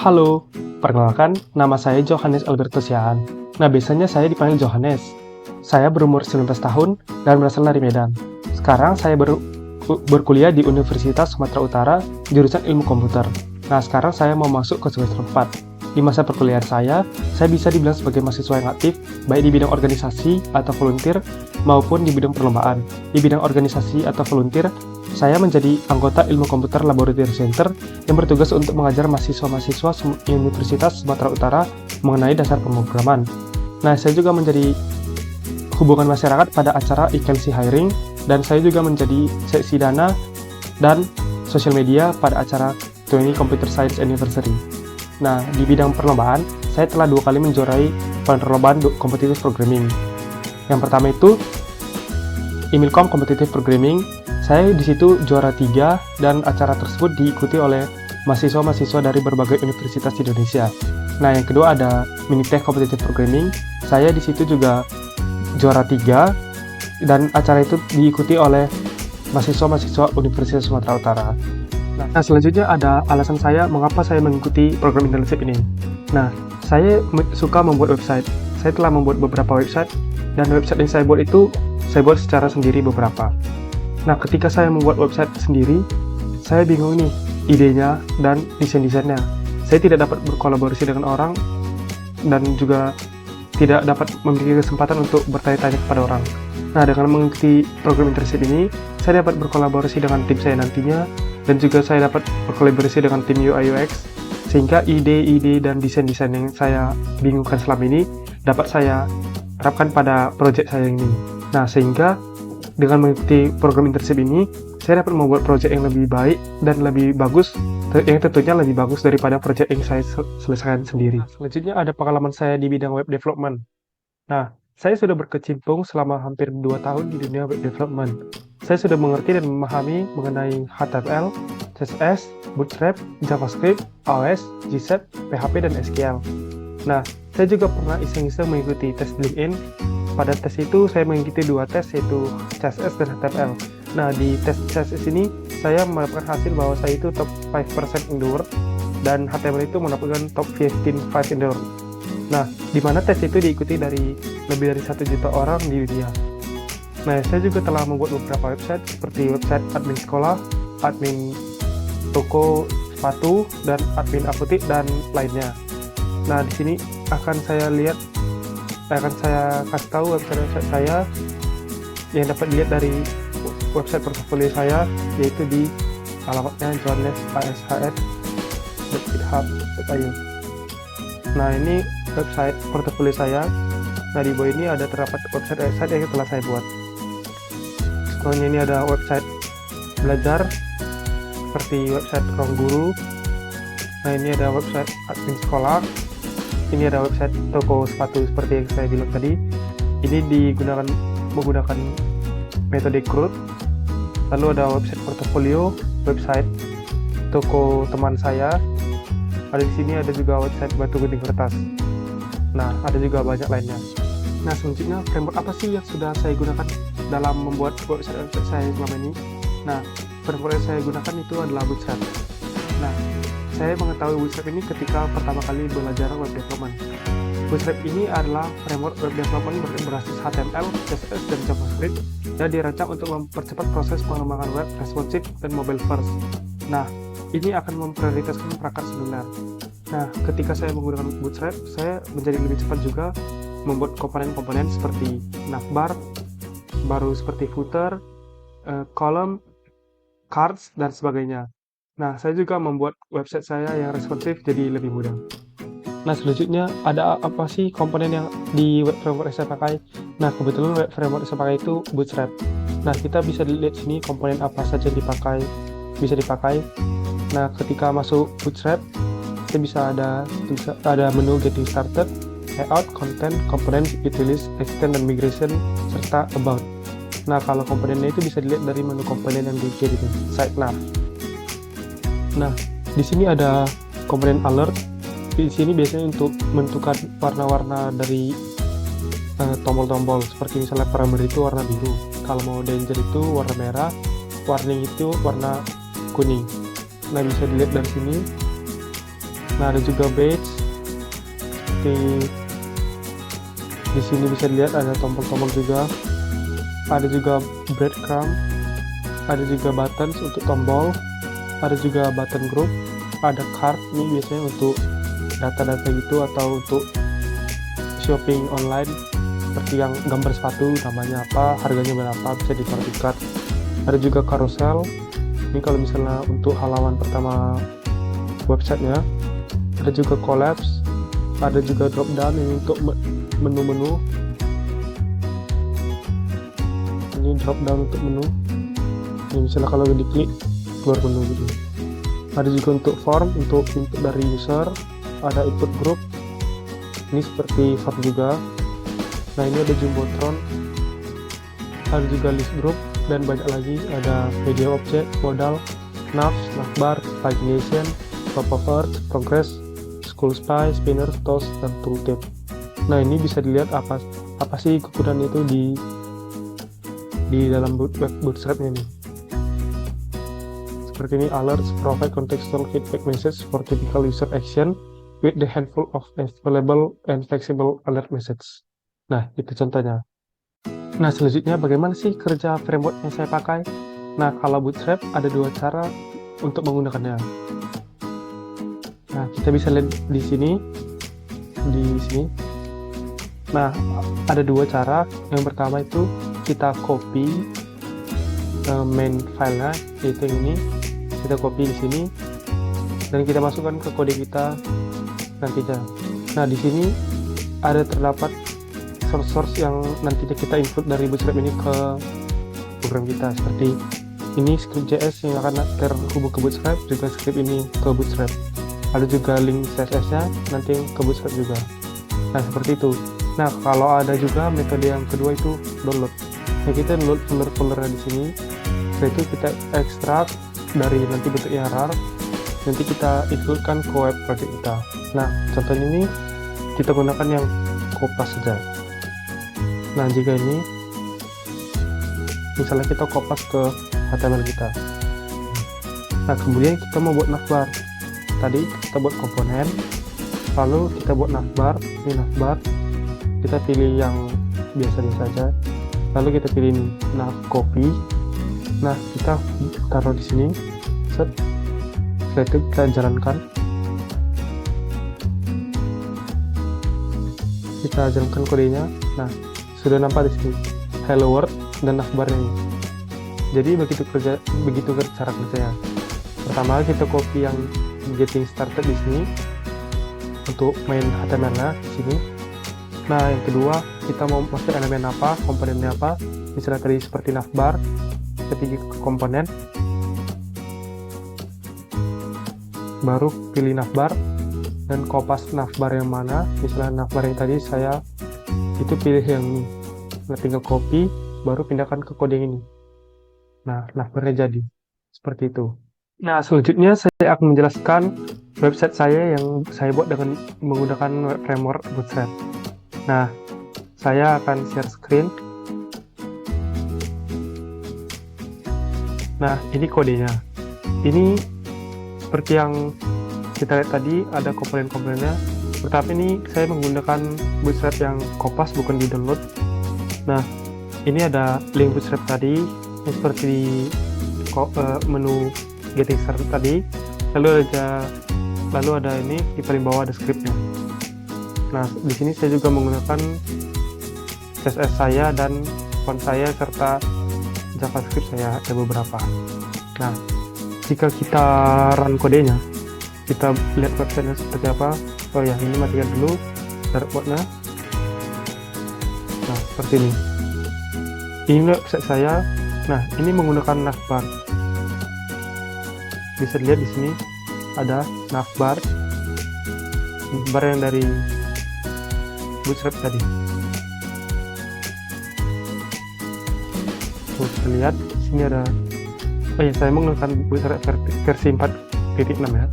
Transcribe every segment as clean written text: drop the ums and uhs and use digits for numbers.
Halo, perkenalkan, nama saya Johannes Albertus Yaan. Nah, biasanya saya dipanggil Johannes. Saya berumur 19 tahun dan berasal dari Medan. Sekarang saya berkuliah di Universitas Sumatera Utara, jurusan Ilmu Komputer. Nah, sekarang saya mau masuk ke semester 4. Di masa perkuliahan saya bisa dibilang sebagai mahasiswa yang aktif, baik di bidang organisasi atau volunteer, maupun di bidang perlombaan. Di bidang organisasi atau volunteer, saya menjadi anggota Ilmu Komputer Laboratory Center yang bertugas untuk mengajar mahasiswa-mahasiswa Universitas Sumatera Utara mengenai dasar pemrograman. Nah, saya juga menjadi hubungan masyarakat pada acara e-Kelsey Hiring, dan saya juga menjadi seksi dana dan sosial media pada acara 20 Computer Science Anniversary. Nah, di bidang perlombaan, saya telah 2 kali menjuarai perlombaan competitive programming. Yang pertama itu Imilcom Competitive Programming. Saya di situ juara 3 dan acara tersebut diikuti oleh mahasiswa-mahasiswa dari berbagai universitas di Indonesia. Nah, yang kedua ada Minitech Competitive Programming. Saya di situ juga juara 3 dan acara itu diikuti oleh mahasiswa-mahasiswa Universitas Sumatera Utara. Nah, selanjutnya ada alasan saya mengapa saya mengikuti program internship ini. Nah, saya suka membuat website. Saya telah membuat beberapa website, dan website yang saya buat itu saya buat secara sendiri beberapa. Nah, ketika saya membuat website sendiri, saya bingung nih idenya dan desain-desainnya. Saya tidak dapat berkolaborasi dengan orang dan juga tidak dapat memiliki kesempatan untuk bertanya-tanya kepada orang. Nah, dengan mengikuti program internship ini, saya dapat berkolaborasi dengan tim saya nantinya, dan juga saya dapat berkolaborasi dengan tim UI UX, sehingga ide-ide dan desain-desain yang saya bingungkan selama ini dapat saya terapkan pada proyek saya ini. Nah, sehingga dengan mengikuti program internship ini, saya dapat membuat proyek yang lebih baik dan lebih bagus, yang tentunya lebih bagus daripada proyek yang saya selesaikan sendiri. Nah, selanjutnya ada pengalaman saya di bidang web development. Nah, saya sudah berkecimpung selama hampir 2 tahun di dunia web development. Saya sudah mengerti dan memahami mengenai HTML, CSS, Bootstrap, JavaScript, AOS, GSAP, PHP, dan SQL. Nah, saya juga pernah iseng-iseng mengikuti tes LinkedIn. Pada tes itu saya mengikuti 2 tes, yaitu CSS dan HTML. Nah, di tes CSS ini saya mendapatkan hasil bahwa saya itu top 5% in the world, dan HTML itu mendapatkan top 15 in the world. Nah, di mana tes itu diikuti dari lebih dari 1 juta orang di dunia. Nah, saya juga telah membuat beberapa website seperti website admin sekolah, admin toko sepatu, dan admin apotik, dan lainnya. Nah, di sini akan saya kasih tahu website saya yang dapat dilihat dari website portofolio saya, yaitu di alamatnya johannes.ashs.github.io. Nah, ini website portofolio saya. Nah, di bawah ini ada terdapat website yang telah saya buat. Contohnya ini ada website belajar seperti website ruang guru. Nah, ini ada website admin sekolah. Ini ada website toko sepatu seperti yang saya bilang tadi. Ini menggunakan metode CRUD. Lalu ada website portofolio, website toko teman saya. Ada di sini ada juga website batu gunting kertas. Nah, ada juga banyak lainnya. Nah, selanjutnya framework apa sih yang sudah saya gunakan dalam membuat website saya selama ini? Nah, framework yang saya gunakan itu adalah Bootstrap. Nah, saya mengetahui Bootstrap ini ketika pertama kali belajar web development. Bootstrap ini adalah framework web development berbasis HTML, CSS, dan JavaScript yang dirancang untuk mempercepat proses pengembangan web responsive dan mobile first. Nah, ini akan memprioritaskan perangkat seluler. Nah, ketika saya menggunakan Bootstrap, saya menjadi lebih cepat juga membuat komponen-komponen seperti navbar, baru seperti footer, column, cards, dan sebagainya. Nah, saya juga membuat website saya yang responsif jadi lebih mudah. Nah, selanjutnya ada apa sih komponen yang di web framework yang saya pakai? Nah, kebetulan web framework yang saya pakai itu Bootstrap. Nah, kita bisa lihat sini komponen apa saja bisa dipakai. Nah, ketika masuk Bootstrap, kita bisa ada menu Getting Started, Layout, Content, Component, Utilities, Extend, dan Migration, serta About. Nah, kalau komponennya itu bisa dilihat dari menu komponen yang di kiri sidebar. Nah, di sini ada komponen alert. Di sini biasanya untuk menentukan warna-warna dari tombol-tombol, seperti misalnya parameter itu warna biru. Kalau mau danger itu warna merah, warning itu warna kuning. Nah, bisa dilihat dari sini. Nah, ada juga badge. Di sini bisa dilihat ada tombol-tombol juga. Ada juga breadcrumb. Ada juga buttons untuk tombol. Ada juga button group. Ada card, ini biasanya untuk data-data gitu atau untuk shopping online, seperti yang gambar sepatu namanya apa, harganya berapa, bisa ditaruh di cart. Ada juga carousel, ini kalau misalnya untuk halaman pertama websitenya. Ada juga collapse, ada juga drop down ini untuk menu-menu. Ini drop down untuk menu, ini misalnya kalau diklik keluar menu gitu. Ada juga untuk form, untuk input dari user. Ada input group, ini seperti form juga. Nah, ini ada jumbotron, ada juga list group, dan banyak lagi. Ada media object, modal, navs, navbar, pagination, popover, progress, school spy, spinner, toast, dan tooltip. Nah, ini bisa dilihat apa sih kekuatan itu di dalam Bootstrap ini. Seperti ini, alerts provide contextual feedback message for typical user action with the handful of available and flexible alert message. Nah, itu contohnya. Nah, selanjutnya bagaimana sih kerja framework yang saya pakai? Nah, kalau Bootstrap ada dua cara untuk menggunakannya. Nah, kita bisa lihat di sini. Nah, ada dua cara. Yang pertama itu kita copy main filenya, yaitu yang ini. Kita copy di sini dan kita masukkan ke kode kita nantinya. Nah, di sini ada terdapat source yang nantinya kita input dari Bootstrap ini ke program kita. Seperti ini script.js yang akan terhubung ke Bootstrap, juga script ini ke Bootstrap. Ada juga link CSS-nya nanti ke Bootstrap juga. Nah, seperti itu. Nah, kalau ada juga metode yang kedua itu download. Nah, kita download folder-foldernya di sini. Setelah itu kita ekstrak dari nanti bentuknya rar, nanti kita include-kan ke web project kita. Nah, contohnya ini kita gunakan yang kopas saja. Nah, jika ini misalnya kita kopas ke HTML kita. Nah, kemudian kita mau buat navbar. Tadi kita buat komponen, lalu kita buat navbar. Ini navbar, kita pilih yang biasa saja, lalu kita pilih nav copy. Nah, kita taruh di sini. Set. Setelah itu kita jalankan. Kita jalankan kodenya. Nah, sudah nampak di sini hello world dan navbarnya ini. Jadi begitu cara kerjanya. Pertama, kita copy yang getting started di sini untuk main HTML-nya di sini. Nah, yang kedua, kita mau masuk elemen apa, komponennya apa. Misalnya tadi seperti navbar, ketiga komponen, baru pilih navbar dan kopas navbar yang mana. Misalnya navbar yang tadi saya itu pilih yang ini. Nah, tinggal copy, baru pindahkan ke kode yang ini. Nah, navbarnya jadi seperti itu. Nah, selanjutnya saya akan menjelaskan website saya yang saya buat dengan menggunakan framework Bootstrap. Nah, saya akan share screen. Nah, ini kodenya. Ini seperti yang kita lihat tadi, ada komponen-komponennya. Tetapi ini saya menggunakan Bootstrap yang kopas, bukan di download. Nah, ini ada link Bootstrap tadi, ini seperti di menu getting started tadi. Lalu ada ini di paling bawah ada scriptnya. Nah, di sini saya juga menggunakan CSS saya dan font saya serta JavaScript saya ada beberapa. Nah, jika kita run kodenya, kita lihat websitenya seperti apa. Oh ya, ini matikan dulu dartboardnya. Nah, seperti ini. Ini website saya. Nah, ini menggunakan navbar. Bisa dilihat di sini ada navbar yang dari Bootstrap tadi. Bisa lihat di sini ada. Oh ya, saya menggunakan Bootstrap versi 4.6 ya.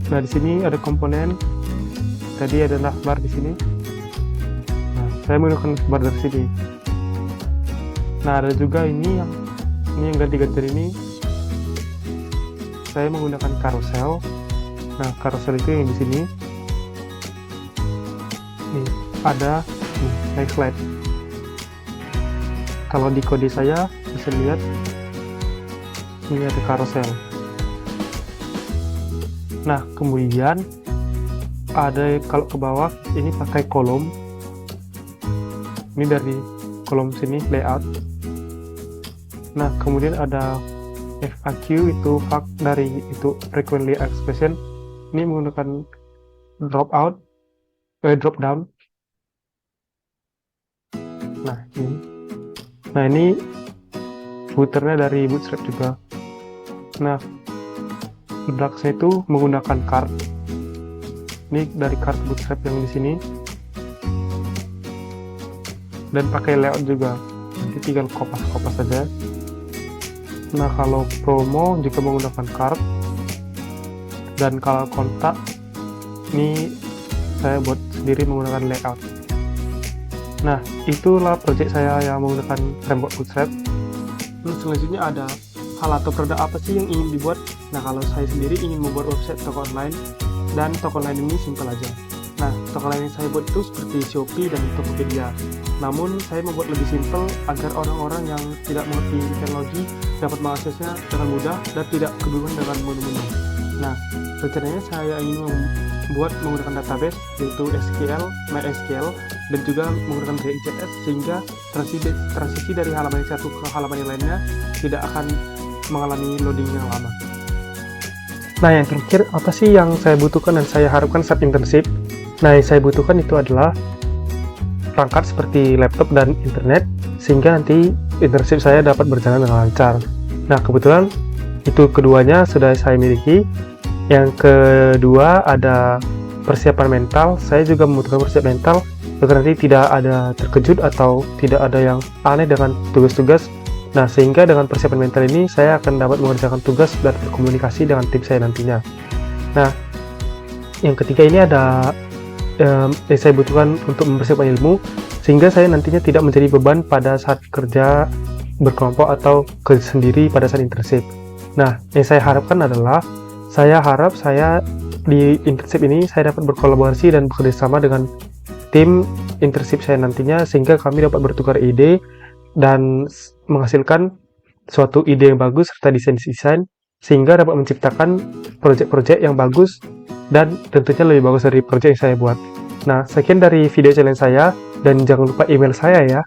Nah, di sini ada komponen. Tadi ada navbar di sini. Nah, saya menggunakan navbar dari sini. Nah, ada juga ini yang ganti-ganti ini. Saya menggunakan carousel. Nah, carousel itu yang di sini. Nih, ada next slide. Kalau di kode saya bisa lihat ini ada carousel. Nah, kemudian ada kalau ke bawah ini pakai kolom. Ini dari kolom sini layout. Nah, kemudian ada FAQ, itu fact dari itu frequently asked question. Ini menggunakan drop down. Nah ini footernya dari Bootstrap juga. Nah, Redux itu menggunakan card. Ini dari card Bootstrap yang di sini. Dan pakai layout juga. Nanti tinggal kopas-kopas saja. Nah, kalau promo juga menggunakan card. Dan kalau kontak, ini saya buat sendiri menggunakan layout. Nah, itulah project saya yang menggunakan framework Bootstrap. Terus selanjutnya ada hal atau produk apa sih yang ingin dibuat. Nah, kalau saya sendiri ingin membuat website toko online, dan toko online ini simpel aja. Nah, toko online yang saya buat itu seperti Shopee dan Tokopedia. Namun, saya membuat lebih simpel agar orang-orang yang tidak mengerti teknologi dapat mengaksesnya dengan mudah dan tidak kebingungan dengan menu-menu. Nah, rencananya saya ingin membuat menggunakan database yaitu SQL, MySQL, dan juga menggunakan React.js sehingga transisi dari halaman yang satu ke halaman yang lainnya tidak akan mengalami loading yang lama. Nah, yang terakhir, apa sih yang saya butuhkan dan saya harapkan saat internship? Nah, yang saya butuhkan itu adalah perangkat seperti laptop dan internet, sehingga nanti internship saya dapat berjalan dengan lancar. Nah, kebetulan itu keduanya sudah saya miliki. Yang kedua ada persiapan mental. Saya juga membutuhkan persiapan mental agar nanti tidak ada terkejut atau tidak ada yang aneh dengan tugas-tugas. Nah, sehingga dengan persiapan mental ini saya akan dapat mengerjakan tugas dan berkomunikasi dengan tim saya nantinya. Nah, yang ketiga ini ada yang saya butuhkan untuk mempersiapkan ilmu, sehingga saya nantinya tidak menjadi beban pada saat kerja berkelompok atau kerja sendiri pada saat internship. Nah, yang saya harapkan adalah saya harap saya di internship ini saya dapat berkolaborasi dan bekerja sama dengan tim internship saya nantinya, sehingga kami dapat bertukar ide dan menghasilkan suatu ide yang bagus serta desain-desain, sehingga dapat menciptakan proyek-proyek yang bagus dan tentunya lebih bagus dari proyek yang saya buat. Nah, sekian dari video challenge saya, dan jangan lupa email saya ya.